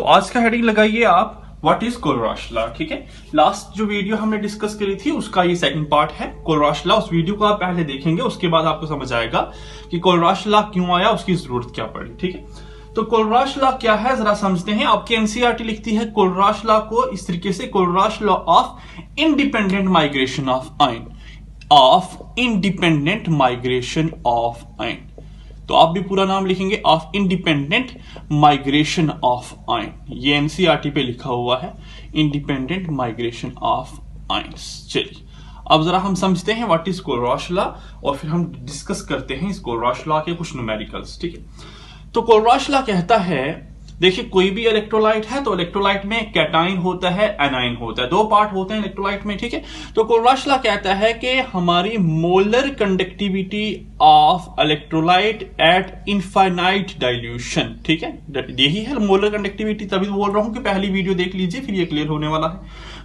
आज का हेडिंग लगाइए आप व्हाट इज कोलराश लॉ। ठीक है, लास्ट जो वीडियो हमने डिस्कस करी थी उसका ये सेकंड पार्ट है कोलराश लॉ। उस वीडियो को आप पहले देखेंगे, उसके बाद आपको समझ आएगा कि कोलराश लॉ क्यों आया, उसकी जरूरत क्या पड़ी। ठीक है, तो कोलराश लॉ क्या है जरा समझते हैं। आपकी एनसीईआरटी लिखती है कोलराश लॉ को इस तरीके से, Kohlrausch law of independent migration of ion, of independent migration of ion. तो आप भी पूरा नाम लिखेंगे of independent migration of ion. ये एनसीईआरटी पे लिखा हुआ है, इंडिपेंडेंट माइग्रेशन ऑफ आयंस। चलिए अब जरा हम समझते हैं व्हाट इज कोलराश लॉ और फिर हम डिस्कस करते हैं इस कोलराश लॉ के कुछ न्यूमेरिकल्स। ठीक है, तो कोलराश लॉ कहता है, देखिए कोई भी इलेक्ट्रोलाइट है तो इलेक्ट्रोलाइट में कैटाइन होता है, एनाइन होता है, दो पार्ट होते हैं इलेक्ट्रोलाइट में। ठीक है, तो कोलराश लॉ कहता है कि हमारी molar conductivity of electrolyte at infinite dilution, ठीक है, यही है मोलर कंडक्टिविटी। तभी तो बोल रहा हूं कि पहली वीडियो देख लीजिए फिर ये क्लियर होने वाला है।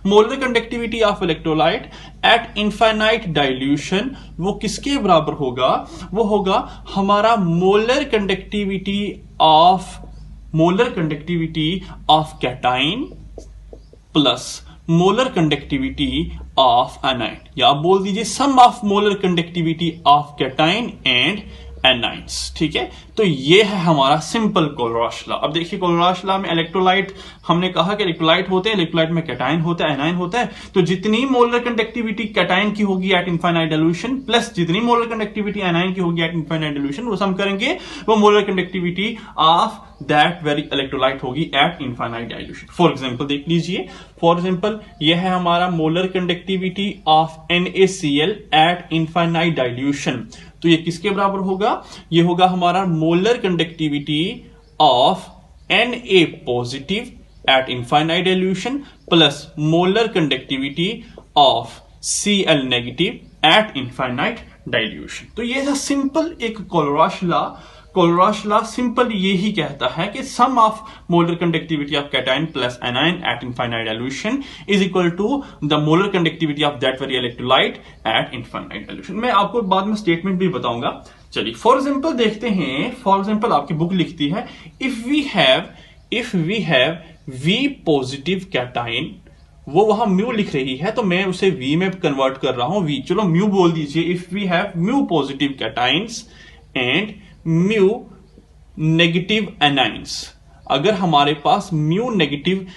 Molar conductivity of electrolyte at infinite dilution वो किसके बराबर होगा? वो होगा हमारा molar conductivity of cation plus molar conductivity of anion, या आप बोल दीजिए sum of molar conductivity of cation and anions. ठीक है, तो ये है हमारा सिंपल कोलराश लॉ। अब देखिए कोलराश लॉ में इलेक्ट्रोलाइट, हमने कहा कि इलेक्ट्रोलाइट होते हैं, इलेक्ट्रोलाइट में कैटाइन होता है, एनाइन होता है। तो जितनी मोलर कंडक्टिविटी कैटाइन की होगी एट इनफाइनाइट डाइल्यूशन प्लस जितनी मोलर कंडक्टिविटी एनाइन की होगी एट इनफाइनाइट डाइल्यूशन, वो सम करेंगे वो molar conductivity of that very electrolyte होगी at infinite dilution. For example देख लीजिए, फॉर एग्जांपल यह है हमारा molar conductivity of NaCl at infinite dilution. तो ये किसके बराबर होगा? ये होगा हमारा molar conductivity of Na positive at infinite dilution plus molar conductivity of Cl negative eight infinite dilution. तो ये है सिंपल एक Kohlrausch law. Kohlrausch law simple यही कहता है कि sum of molar conductivity of cation plus anion at infinite dilution is equal to the molar conductivity of that very electrolyte at infinite dilution. मैं आपको बाद में स्टेटमेंट भी बताऊंगा। चलिए फॉर एग्जांपल देखते हैं। फॉर एग्जांपल आपकी बुक लिखती है if we have V positive cation, वो वहां म्यू लिख रही है तो मैं उसे V में कन्वर्ट कर रहा हूं। V, चलो म्यू बोल दीजिए। If we have mu positive cations and mu negative anions, अगर हमारे पास म्यू नेगेटिव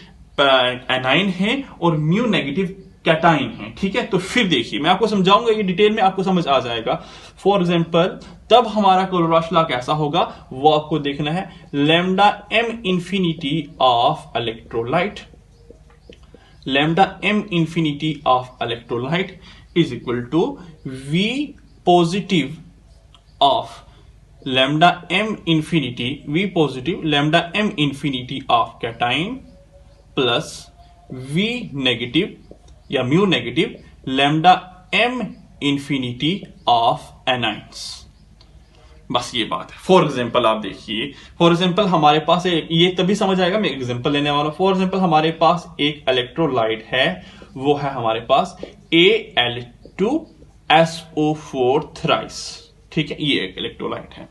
एनाइन है और म्यू नेगेटिव कैटाइन है, ठीक है, तो फिर देखिए मैं आपको समझाऊंगा, ये डिटेल में आपको समझ आ जाएगा। फॉर एग्जांपल तब हमारा कोलराश लॉ कैसा होगा वो आपको देखना है। Lambda m infinity of electrolyte, lambda m infinity of electrolyte is equal to V positive of lambda m infinity, V positive lambda m infinity of cation plus V negative या mu negative lambda m infinity of anions. बस ये बात है। For example आप देखिए, for example हमारे पास ये तभी समझ आएगा, मैं एग्जांपल लेने वाला हूं। फॉर एग्जांपल हमारे पास एक इलेक्ट्रोलाइट है, वो है हमारे पास Al2SO4 थ्राइस। ठीक है, ये एक इलेक्ट्रोलाइट है।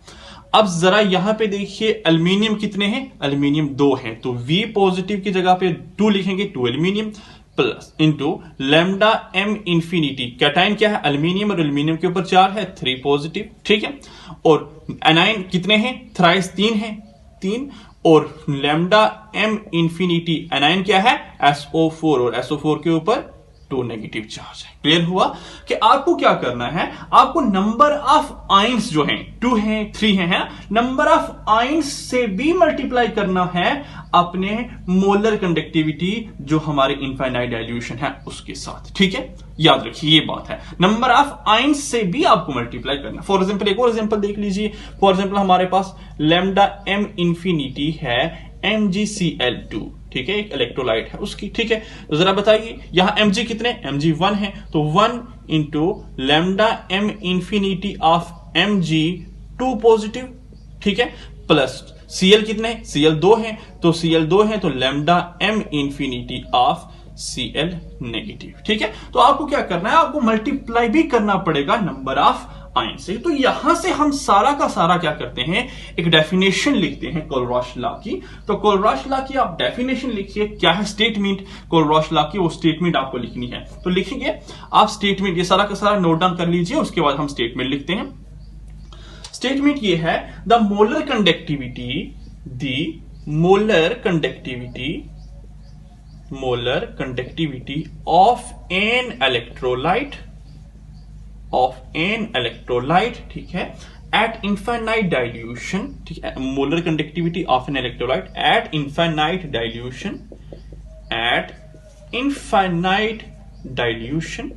अब जरा यहां पे देखिए एल्यूमिनियम कितने हैं? एल्यूमिनियम 2 हैं, तो V पॉजिटिव की जगह पे 2 लिखेंगे, 2 aluminium plus into lambda m infinity, cation क्या है? एल्यूमिनियम, और एल्यूमिनियम के ऊपर 4 है, 3 पॉजिटिव। ठीक है, और एनाइन कितने हैं? थ्राइस 3 है, 3, और लैम्डा m इंफिनिटी एनाइन क्या है? SO4, और SO4 के ऊपर 2 नेगेटिव चार्ज है। क्लियर हुआ कि आपको क्या करना है? आपको नंबर ऑफ आयंस जो हैं 2 हैं 3 हैं, नंबर ऑफ आयंस से भी मल्टीप्लाई करना है अपने मोलर कंडक्टिविटी जो हमारे इनफाइनाइट डाइल्यूशन है उसके साथ। ठीक है, याद रखिए ये बात है, नंबर ऑफ आयंस से भी आपको मल्टीप्लाई करना। फॉर एग्जांपल एक और एग्जांपल देख लीजिए। फॉर एग्जांपल हमारे पास लैम्डा m इंफिनिटी है MgCl2, ठीक है, एक इलेक्ट्रोलाइट है उसकी। ठीक है, तो जरा बताइए यहां Mg कितने? Mg 1 है, तो 1 into lambda m infinity of Mg2 positive, ठीक है, प्लस Cl कितने? Cl 2 है, तो Cl 2 है, तो lambda m infinity of Cl negative. ठीक है, तो आपको क्या करना है? आपको मल्टीप्लाई भी करना पड़ेगा नंबर ऑफ आयन से। तो यहां से हम सारा का सारा क्या करते हैं, एक डेफिनेशन लिखते हैं कोलरॉश लॉ की। तो कोलरॉश लॉ की आप डेफिनेशन लिखिए, क्या है स्टेटमेंट कोलरॉश लॉ की, वो स्टेटमेंट आपको लिखनी है। तो लिखिए आप स्टेटमेंट, ये सारा का सारा नोट डाउन कर लीजिए, उसके बाद हम स्टेटमेंट लिखते हैं। स्टेटमेंट ये है, the molar conductivity of an electrolyte, ठीक है, एट इनफाइनाइट डाइल्यूशन, ठीक है, molar conductivity of an electrolyte at infinite dilution,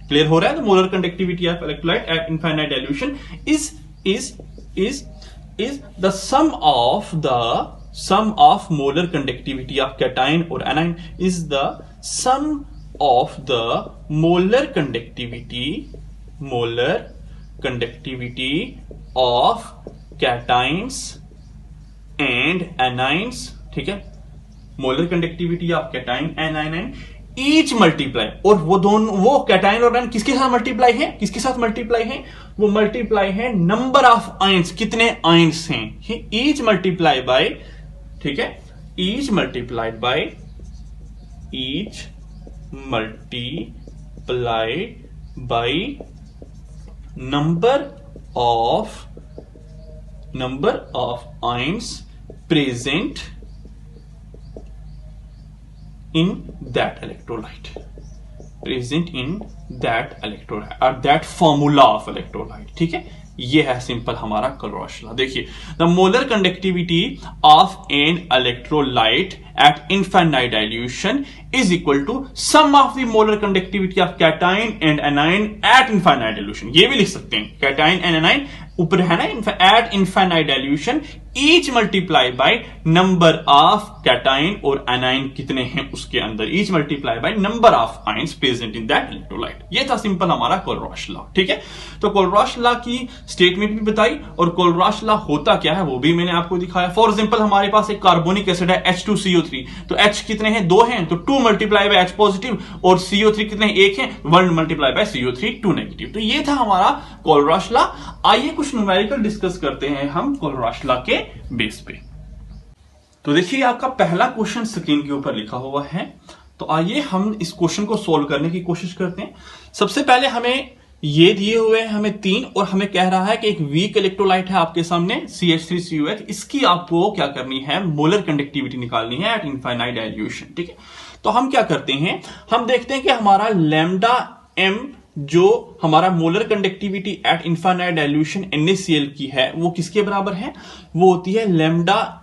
clear हो रहा है। तो molar conductivity of electrolyte at infinite dilution is the sum of molar conductivity of cation or anion is the sum of the molar conductivity of cations and anions, ठीक है, molar conductivity of cation and ion each multiply, और वो cation और ion किसके साथ multiply है, वो multiply है नंबर ऑफ आयंस, कितने आयंस हैं, ईच मल्टीप्लाई बाय, ठीक है, each multiplied by number of ions present in that electrolyte or that formula of electrolyte, ठीक है। ये है सिंपल हमारा कोलरॉश लॉ। देखिए, the molar conductivity of an electrolyte at infinite dilution is equal to sum of the molar conductivity of cation and anion at infinite dilution. ये भी लिख सकते हैं, कैटाइन एंड एनाइन ऊपर है ना, eight infinite dilution each multiply by number of cation और A9 कितने हैं उसके अंदर, each multiply by number of ions present in that electrolyte. ये था सिंपल हमारा कोलरॉश लॉ, ठीक है। तो कोलरॉश लॉ की स्टेटमेंट भी बताई और कोलरॉश लॉ होता क्या है वो भी मैंने आपको दिखाया। फॉर एग्जांपल हमारे पास एक कार्बोनिक एसिड है H2CO3, तो H कितने हैं, 2 हैं, तो 2 मल्टीप्लाई बाय H पॉजिटिव, और CO3 कितने, 1 हैं, 1 मल्टीप्लाई बाय CO3 2 नेगेटिव। तो ये था हमारा कोलरॉश लॉ। आइए कुछ न्यूमेरिकल डिस्कस करते हैं हम कोलरॉश लॉ के बेस पे। तो देखिए आपका पहला क्वेश्चन स्क्रीन के ऊपर लिखा हुआ है, तो आइए हम इस क्वेश्चन को सोल्व करने की कोशिश करते हैं। सबसे पहले हमें ये दिए हुए हैं, हमें 3, और हमें कह रहा है कि एक वीक इलेक्ट्रोलाइट है आपके सामने CH3COH, इसकी आपको क्या करनी है, मोलर कंडक्टिविटी निकालनी है एट इनफाइनाइट डाइल्यूशन, ठीक है। तो हम क्या करते हैं, हम देखते हैं कि हमारा लैम्डा m जो हमारा molar conductivity eight infinite dilution NaCl की है वो किसके बराबर है, वो होती है लैम्डा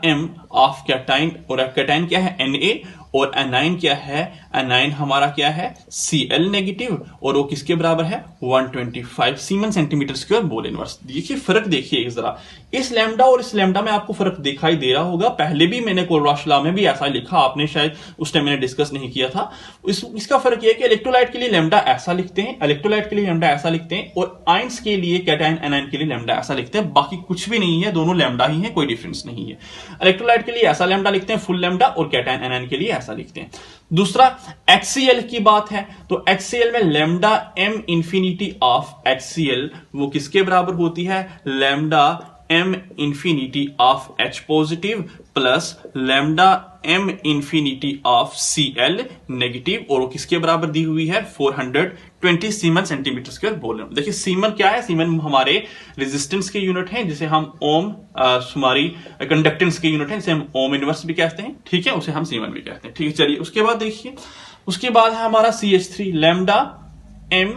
m ऑफ कैटाइन, और कैटाइन क्या है Na, और एनाइन क्या है, एनाइन हमारा क्या है Cl नेगेटिव, और वो किसके बराबर है 125 सीमेन सेंटीमीटर स्क्वायर मोल इनवर्स। देखिए फर्क देखिए जरा, इस लैम्डा और इस लैम्डा में आपको फर्क दिखाई दे रहा होगा। पहले भी मैंने कोलरॉश लॉ में भी ऐसा लिखा, आपने शायद उस टाइम मैंने डिस्कस नहीं किया था। इसका फर्क यह है कि इलेक्ट्रोलाइट के लिए लैम्डा ऐसा लिखते हैं, इलेक्ट्रोलाइट के लिए लैम्डा ऐसा लिखते हैं, और आयंस के लिए कैटाइन एनाइन के लिए लैम्डा ऐसा लिखते हैं। बाकी कुछ भी नहीं है, दोनों लैम्डा ही है, कोई डिफरेंस नहीं है। इलेक्ट्रोलाइट के लिए ऐसा लैम्डा लिखते हैं फुल लैम्डा, और कैटाइन एनाइन के लिए ऐसा लिखते हैं। दूसरा HCl की बात है, तो HCl में lambda m infinity of HCl वो किसके बराबर होती है, lambda m infinity of H positive plus lambda m infinity of Cl negative, और वो किसके बराबर दी हुई है 420 सीमेन सेंटीमीटर स्क्वायर बोल। देखिए सीमन क्या है, सीमन हमारे रेजिस्टेंस के यूनिट हैं, जिसे हम ओम, हमारी कंडक्टेंस के यूनिट हैं, जिसे हम ओम इनवर्स भी कहते हैं, ठीक है, उसे हम सीमन भी कहते हैं, ठीक है। चलिए उसके बाद देखिए, उसके बाद है हमारा CH3 lambda m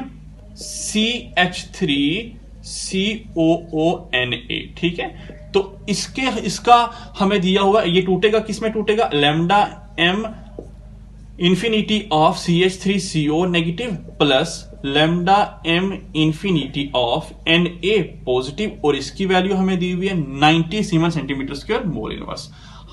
CH3 COONA, ठीक है। तो इसका हमें दिया हुआ, ये टूटेगा, किसमें टूटेगा, lambda m infinity of CH3CO negative plus lambda m infinity of Na positive, और इसकी वैल्यू हमें दी हुई है 90 सीमेन सेंटीमीटर स्क्वायर मोल इनवर्स।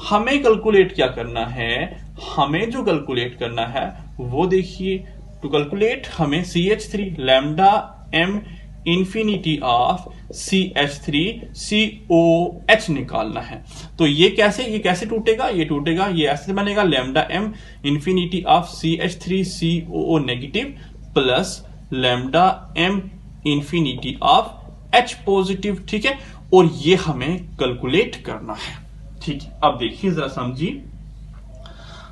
हमें कैलकुलेट क्या करना है, हमें जो कैलकुलेट करना है वो देखिए, टू कैलकुलेट हमें CH3 lambda m infinity of CH3COH निकालना है। तो ये कैसे टूटेगा, ये टूटेगा, ये ऐसे बनेगा lambda m infinity of CH3COO negative plus lambda m infinity of H positive, ठीक है, और ये हमें कैलकुलेट करना है, ठीक है। अब देखिए जरा समझिए,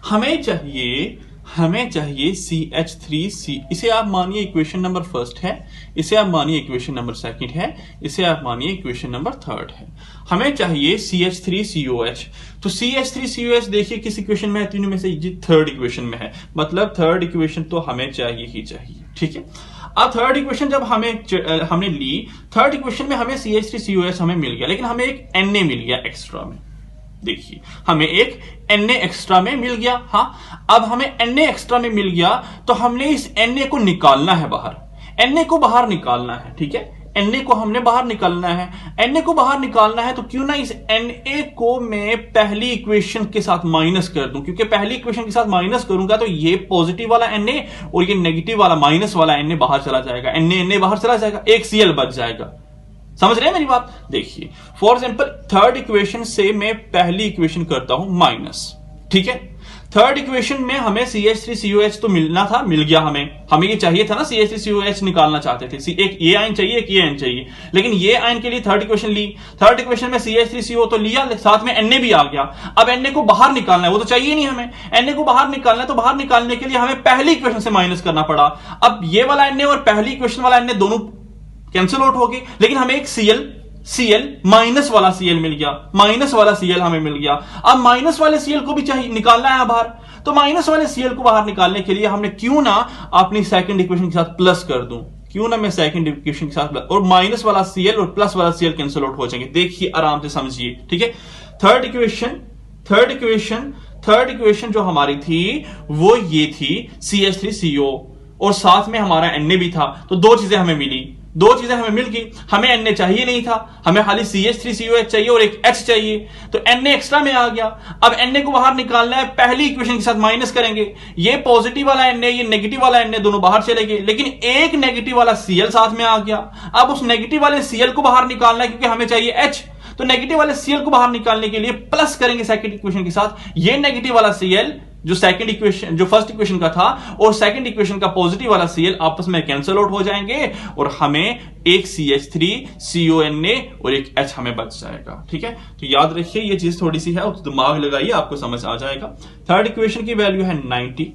हमें चाहिए CH3C, इसे आप मानिए इक्वेशन नंबर फर्स्ट है, इसे आप मानिए इक्वेशन नंबर सेकंड है, इसे आप मानिए इक्वेशन नंबर थर्ड है। हमें चाहिए CH3COH, तो CH3COH देखिए किस इक्वेशन में है, तीनों में से थर्ड इक्वेशन में है, मतलब थर्ड इक्वेशन तो हमें चाहिए ही चाहिए, ठीक है। अब थर्ड इक्वेशन जब हमने ली, थर्ड इक्वेशन में हमें CH3COH हमें मिल गया, लेकिन हमें एक Na मिल गया एक्स्ट्रा में, देखिए हमें एक Na एक्स्ट्रा में मिल गया। हाँ, अब हमें Na एक्स्ट्रा में मिल गया तो हमने इस Na को निकालना है बाहर, Na को बाहर निकालना है, ठीक है, Na को हमने बाहर निकालना है। Na को बाहर निकालना है तो क्यों ना इस Na को मैं पहली इक्वेशन के साथ माइनस कर दूं, क्योंकि पहली इक्वेशन के साथ माइनस करूंगा तो ये पॉजिटिव वाला Na और ये नेगेटिव वाला माइनस वाला Na बाहर चला जाएगा, Na बाहर चला जाएगा, एक Cl बच जाएगा। समझ रहे हैं मेरी बात? देखिए फॉर एग्जांपल थर्ड इक्वेशन से मैं पहली इक्वेशन करता हूं माइनस, ठीक है। थर्ड इक्वेशन में हमें CH3COH तो मिलना था, मिल गया, हमें ये चाहिए था ना, CH3COH निकालना चाहते थे, एक ये आयन चाहिए, एक ये आयन चाहिए, लेकिन ये आयन के लिए थर्ड इक्वेशन ली, थर्ड इक्वेशन में CH3CO तो लिया, साथ में Na भी आ गया। अब Na को बाहर निकालना है, वो तो चाहिए नहीं हमें, Na को बाहर निकालना है, तो बाहर निकालने के लिए हमें पहली इक्वेशन से माइनस करना पड़ा। अब ये वाला Na और पहली इक्वेशन वाला Na दोनों कैंसिल आउट हो गए, लेकिन हमें एक Cl माइनस वाला Cl मिल गया, माइनस वाला Cl हमें मिल गया। अब माइनस वाले Cl को भी चाहिए निकालना है बाहर, तो माइनस वाले Cl को बाहर निकालने के लिए हमने क्यों ना अपनी सेकंड इक्वेशन के साथ प्लस कर दूं, क्यों ना मैं सेकंड इक्वेशन के साथ प्लस, और माइनस वाला Cl और प्लस वाला Cl कैंसिल आउट हो जाएंगे। देखिए आराम से समझिए, ठीक है। थर्ड इक्वेशन जो हमारी थी वो ये थी CH3CO और साथ में हमारा Na भी था, तो दो चीजें हमें मिली, दो चीजें हमें मिल गई। हमें Na चाहिए नहीं था, हमें खाली CH3COH चाहिए और एक H चाहिए, तो Na एक्स्ट्रा में आ गया। अब Na को बाहर निकालना है, पहली इक्वेशन के साथ माइनस करेंगे, ये पॉजिटिव वाला Na ये नेगेटिव वाला Na दोनों बाहर चले गए, लेकिन एक नेगेटिव वाला Cl साथ में आ गया। अब उस नेगेटिव वाले Cl को बाहर निकालना है क्योंकि हमें चाहिए H, तो नेगेटिव वाले Cl को बाहर निकालने के लिए प्लस करेंगे सेकंड इक्वेशन के साथ, ये नेगेटिव वाला Cl जो सेकंड इक्वेशन, जो फर्स्ट इक्वेशन का था और सेकंड इक्वेशन का पॉजिटिव वाला Cl आपस में कैंसिल आउट हो जाएंगे और हमें एक CH3CONA और एक H हमें बच जाएगा, ठीक है। तो याद रखिए ये चीज थोड़ी सी है, दिमाग लगाइए, आपको समझ आ जाएगा। थर्ड इक्वेशन की वैल्यू है 90।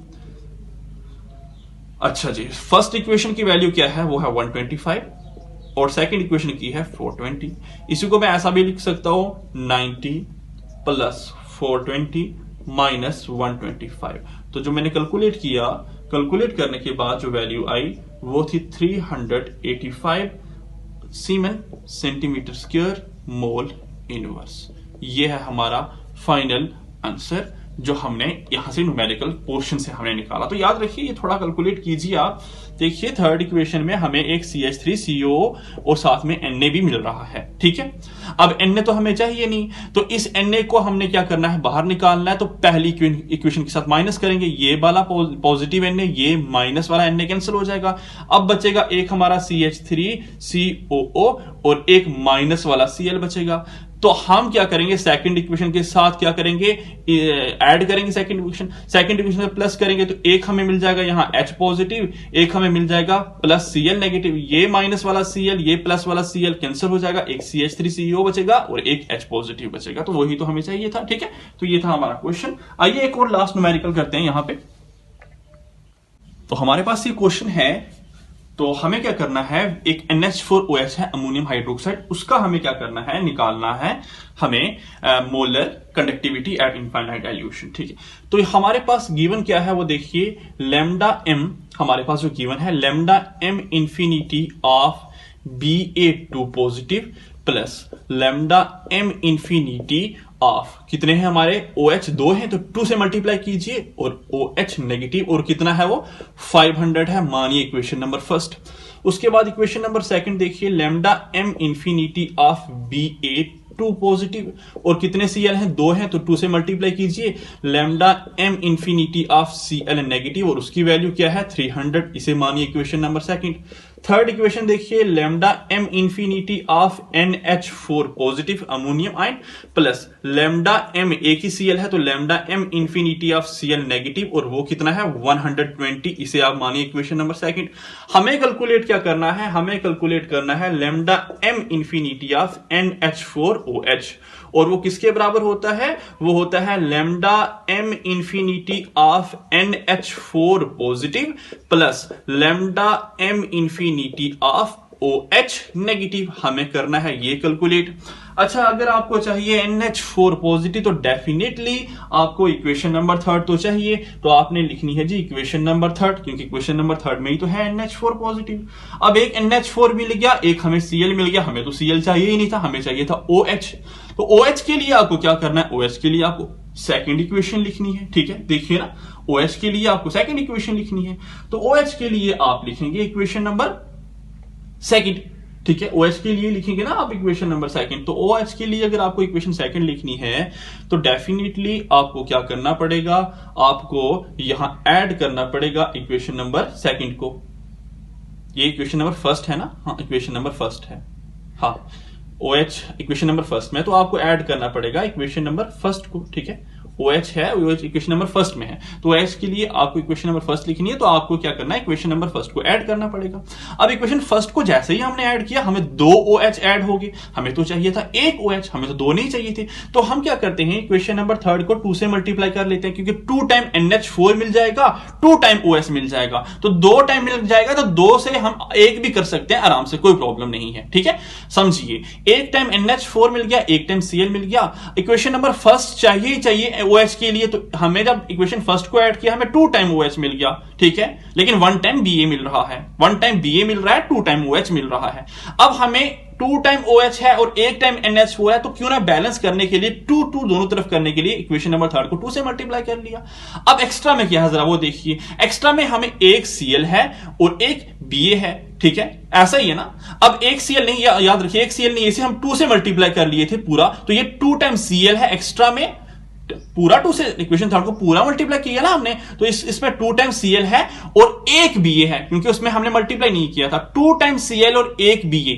अच्छा जी, फर्स्ट इक्वेशन की वैल्यू क्या है, वो है 125 और सेकंड इक्वेशन की है 420। इसी को मैं ऐसा भी लिख सकता हूं 90 प्लस 420 माइनस 125। तो जो मैंने कैलकुलेट किया, कैलकुलेट करने के बाद जो वैल्यू आई वो थी 385 सीमेन सेंटीमीटर स्क्वायर मोल इनवर्स। ये है हमारा फाइनल आंसर जो हमने यहां से न्यूमेरिकल पोर्शन से हमने निकाला। तो याद रखिए ये थोड़ा कैलकुलेट कीजिए आप। देखिए थर्ड इक्वेशन में हमें एक CH3CO और साथ में Na भी मिल रहा है, ठीक है। अब Na तो हमें चाहिए नहीं, तो इस Na को हमने क्या करना है, बाहर निकालना है। तो पहली इक्वेशन के साथ माइनस करेंगे, ये वाला पॉजिटिव Na, ये माइनस वाला Na कैंसिल हो जाएगा। अब बचेगा एक हमारा CH3COO और एक माइनस वाला Cl बचेगा। तो हम क्या करेंगे, सेकंड इक्वेशन के साथ क्या करेंगे, ऐड करेंगे सेकंड इक्वेशन में प्लस करेंगे, तो एक हमें मिल जाएगा यहां H पॉजिटिव, एक हमें मिल जाएगा प्लस Cl नेगेटिव, ये माइनस वाला Cl, ये प्लस वाला Cl कैंसिल हो जाएगा, एक CH3CO बचेगा और एक H पॉजिटिव बचेगा। तो वही तो हमें चाहिए था, ठीक है। तो ये था हमारा क्वेश्चन। आइए एक और लास्ट न्यूमेरिकल करते हैं यहां पे। तो हमारे पास ये क्वेश्चन है, तो हमें क्या करना है, एक NH4OH है अमोनियम हाइड्रोक्साइड, उसका हमें क्या करना है, निकालना है हमें molar conductivity eight infinite dilution, ठीक है। तो हमारे पास गिवन क्या है वो देखिए, लैम्डा m हमारे पास जो गिवन है, lambda m infinity of Ba2 positive plus lambda m infinity of, कितने हैं हमारे, OH 2 हैं तो 2 से मल्टीप्लाई कीजिए और OH नेगेटिव, और कितना है वो 500 है, मानिए इक्वेशन नंबर फर्स्ट। उसके बाद इक्वेशन नंबर सेकंड देखिए, lambda m infinity of Ba2 positive और कितने Cl हैं, 2 हैं तो 2 से मल्टीप्लाई कीजिए, lambda m infinity of Cl negative और उसकी वैल्यू क्या है 300, इसे मानिए equation number second. Third equation देखिए, lambda m infinity of NH4 positive ammonium ion plus lambda m, एक ही Cl है तो lambda m infinity of Cl negative, और वो कितना है 120। इसे आप मानिए इक्वेशन नंबर सेकंड। हमें कैलकुलेट क्या करना है, हमें कैलकुलेट करना है lambda m infinity of NH4OH, और वो किसके बराबर होता है, वो होता है lambda m infinity of NH4 positive plus lambda m infinity of OH negative. हमें करना है ये कैलकुलेट। अच्छा, अगर आपको चाहिए NH4 पॉजिटिव तो डेफिनेटली आपको इक्वेशन नंबर थर्ड तो चाहिए, तो आपने लिखनी है जी इक्वेशन नंबर थर्ड, क्योंकि इक्वेशन नंबर थर्ड में ही तो है NH4 पॉजिटिव। अब एक NH4 मिल गया, एक हमें Cl मिल गया, हमें तो Cl चाहिए ही नहीं था, हमें चाहिए था OH। तो OH के लिए आपको क्या करना है, OH के लिए आपको सेकेंड इक्वेशन लिखनी है। ठीक है, देखिए ना, OH के लिए आपको सेकेंड इक्वेशन लिखनी है, तो OH के लिए आप लिखेंगे इक्वेशन नंबर सेकेंड। ठीक है, OH के लिए लिखेंगे ना आप इक्वेशन नंबर सेकंड। तो OH के लिए अगर आपको इक्वेशन सेकंड लिखनी है तो डेफिनेटली आपको क्या करना पड़ेगा, आपको यहां ऐड करना पड़ेगा इक्वेशन नंबर सेकंड को। ये इक्वेशन नंबर फर्स्ट है ना, हाँ इक्वेशन नंबर फर्स्ट है, हाँ OH इक्वेशन नंबर फर्स्ट में, तो आपको ऐड करना पड़ेगा इक्वेशन नंबर फर्स्ट को। ठीक है, OH है, OH इक्वेशन नंबर फर्स्ट में है, तो OH के लिए आपको इक्वेशन नंबर फर्स्ट लिखनी है, तो आपको क्या करना है, इक्वेशन नंबर फर्स्ट को ऐड करना पड़ेगा। अब इक्वेशन फर्स्ट को जैसे ही हमने ऐड किया, हमें 2 OH ऐड हो गए, हमें तो चाहिए था 1 OH, हमें तो 2 नहीं चाहिए थे। तो हम क्या करते हैं, इक्वेशन नंबर थर्ड को 2 से मल्टीप्लाई कर लेते हैं, क्योंकि 2 टाइम NH4 मिल जाएगा, 2 टाइम OH मिल जाएगा, तो 2 टाइम मिल जाएगा, तो 2 से हम 1 भी कर सकते हैं आराम से, कोई प्रॉब्लम नहीं है। ठीक है, समझिए, 1 टाइम NH4 मिल गया, 1 टाइम Cl मिल गया। इक्वेशन नंबर फर्स्ट चाहिए ही चाहिए OH के लिए, तो हमें जब इक्वेशन फर्स्ट को ऐड किया, हमें 2 टाइम OH मिल गया। ठीक है, लेकिन 1 टाइम BA मिल रहा है, 1 टाइम BA मिल रहा है, 2 टाइम OH मिल रहा है। अब हमें 2 टाइम OH है और 1 टाइम NH4 है, तो क्यों ना बैलेंस करने के लिए 2 दोनों तरफ करने के लिए इक्वेशन नंबर थर्ड को 2 से मल्टीप्लाई कर लिया। अब एक्स्ट्रा में क्या है जरा वो देखिए, एक्स्ट्रा में हमें 1 Cl है और 1 BA है। ठीक है, ऐसा ही है ना। अब 1 Cl नहीं, याद रखिए 1 Cl नहीं, इसे हम 2 से मल्टीप्लाई कर लिए थे पूरा, तो ये 2 टाइम Cl है, एक्स्ट्रा में पूरा 2 से इक्वेशन थर्ड को पूरा मल्टीप्लाई किया ना हमने, तो इसमें 2 टाइम Cl है और 1 BA है, क्योंकि उसमें हमने मल्टीप्लाई नहीं किया था। 2 टाइम Cl और 1 BA,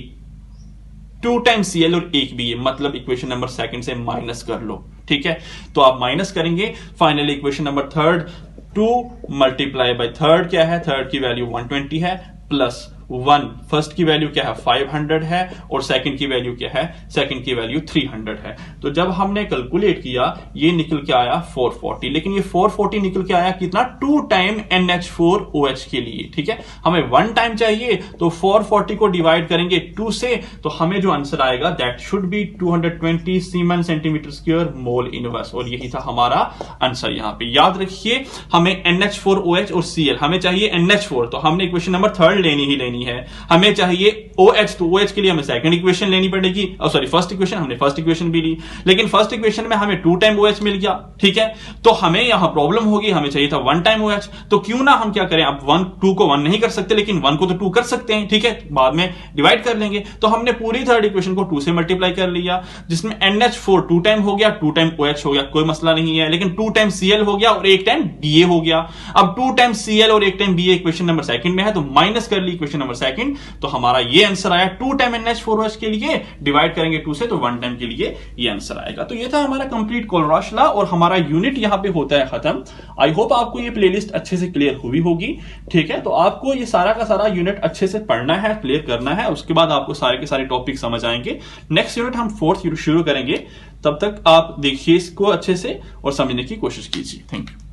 2 टाइम Cl और 1 BA, मतलब इक्वेशन नंबर सेकंड से माइनस कर लो। ठीक है, तो आप माइनस करेंगे, finally equation number third 2 multiply by third क्या है, थर्ड की वैल्यू 120 है, प्लस 1 फर्स्ट की वैल्यू क्या है 500 है, और सेकंड की वैल्यू क्या है, सेकंड की वैल्यू 300 है। तो जब हमने कैलकुलेट किया ये निकल के आया 440, लेकिन ये 440 निकल के आया कितना, 2 टाइम NH4OH के लिए। ठीक है, हमें 1 टाइम चाहिए, तो 440 को डिवाइड करेंगे 2 से, तो हमें जो आंसर आएगा that should be 220 siemens centimetre square mole inverse, और यही था हमारा आंसर। यहां पे याद रखिए, हमें NH4OH और Cl, हमें चाहिए NH4, तो हमने इक्वेशन नंबर थर्ड लेनी ही लेनी है। हमें चाहिए OH, तो OH के लिए हमें सेकंड इक्वेशन लेनी पड़ेगी, सॉरी फर्स्ट इक्वेशन, हमने फर्स्ट इक्वेशन भी ली, लेकिन फर्स्ट इक्वेशन में हमें 2 टाइम OH मिल गया। ठीक है, तो हमें यहां प्रॉब्लम होगी, हमें चाहिए था 1 टाइम OH, तो क्यों ना हम क्या करें, अब 2 को 1 नहीं कर सकते, लेकिन 1 को तो 2 कर सकते हैं। ठीक है, बाद में डिवाइड कर लेंगे, तो हमने पूरी थर्ड इक्वेशन को 2 से मल्टीप्लाई कर लिया, जिसमें NH4 2 टाइम हो गया, 2 टाइम OH हो गया, कोई मसला नहीं है, लेकिन 2 टाइम Cl हो गया और 1 टाइम BA हो गया। अब 2 टाइम Cl और 1 time BA equation number second में है, तो माइनस कर ली इक्वेशन नंबर सेकंड, तो हमारा ये आंसर आया 2 टाइम NH4OH के लिए, डिवाइड करेंगे 2 से, तो 1 टाइम के लिए ये आंसर आएगा। तो ये था हमारा कंप्लीट कोलराश लॉ, और हमारा यूनिट यहां पे होता है खत्म। आई होप आपको ये प्लेलिस्ट अच्छे से क्लियर हुई होगी। ठीक है, तो आपको ये सारा का सारा यूनिट अच्छे से पढ़ना है, क्लियर करना है, उसके बाद आपको सारे के सारे टॉपिक समझ आएंगे। नेक्स्ट यूनिट हम 4th यूनिट शुरू करेंगे, तब तक आप देखिए इसको अच्छे से और समझने की कोशिश कीजिए। Thank you.